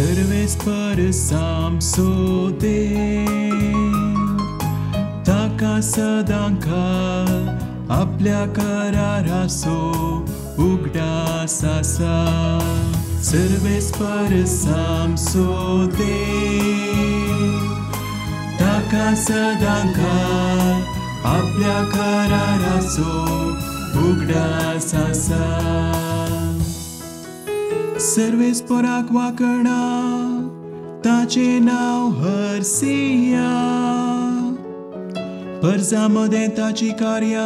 सर्वेस परसाम सोदे ताका सदांकाळ आपल्या करारासो उगडास आसा सर्वेस परसाम सोदे ताका सदांकाळ आपल्या करारासो उगडास आसा सर्वेस पराक वाकणा ताचे नाव हर्सिया परजामध्ये ताची कार्या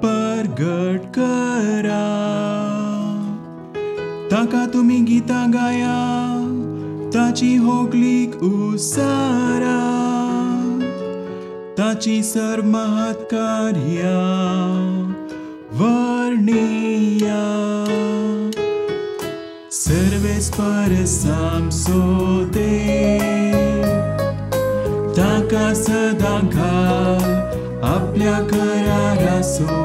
परगट करा ताका तुम्ही गीता गाया ताची होगलीक उसारा ताची सर्व महत् कार्या वर्णिया सर्वेस परसाम सोदे ताका सदांकाळ आपल्या करारासो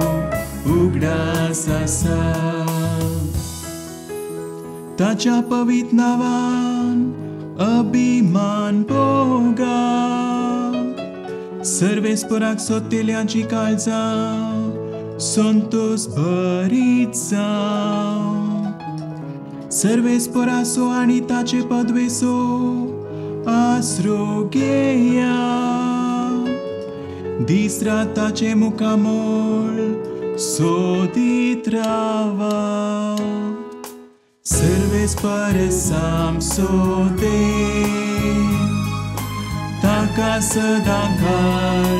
उगडास आसा ताच्या पवित्र नावान अभिमान भोगा सर्वेस पराक सोदलेल्यांची काळजां संतोष भरीत जावं सर्वेस परासो आनी ताचे पदवेसो आसरो घेया दीस रात ताचे मुखामोळ सोदीत रावा सर्वेस परसाम सोदे ताका सदांकाळ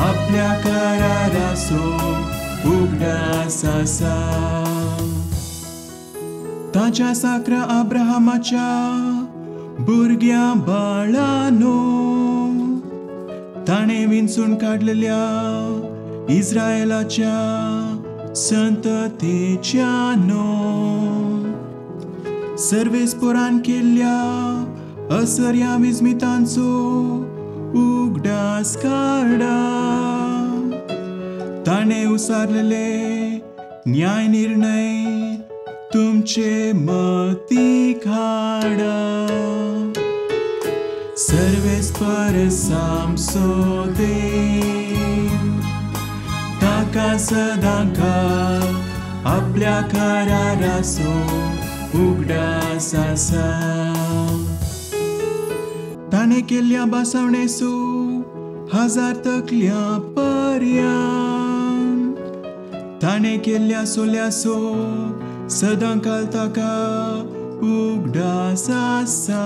आपल्या करारासो उगडास आसा ताच्या साकरा अब्राहमाच्या भुरग्या बाळानो ताणे विंचून काडलेल्या इस्रायेलाच्या संततेच्यानो सर्वेस पोरान केल्ल्या असर्या विस्मितांचो उगडास काडा ताणे उसारलेले न्याय निर्णय तुमचे मती काडा सर्वेस परसाम सोदे ताका सदांकाळ आपल्या करारासो उगडास आसा ताणे केल्ल्या बासवणेसो हजार तकल्या पर्यंत ताणे केल्ल्या सोल्यासो सदांकाळ ताका उगडास आसा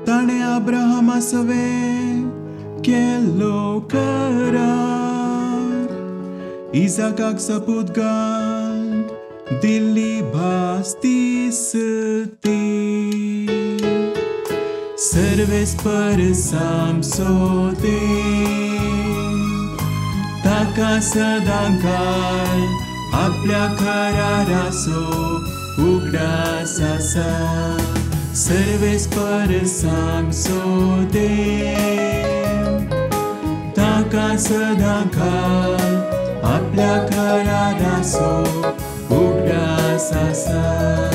ताणे अब्राहमा सवे केल्लो करार इसाकाक सपूत घाल दिल्ली भास दिसती सर्वेस परसाम सोदे ताका सदांकाळ आपल्या करारासो उगडास आसा सर्वेस परसाम सोदे ताका सदांकाळ आपल्या करारासो उगडास आसा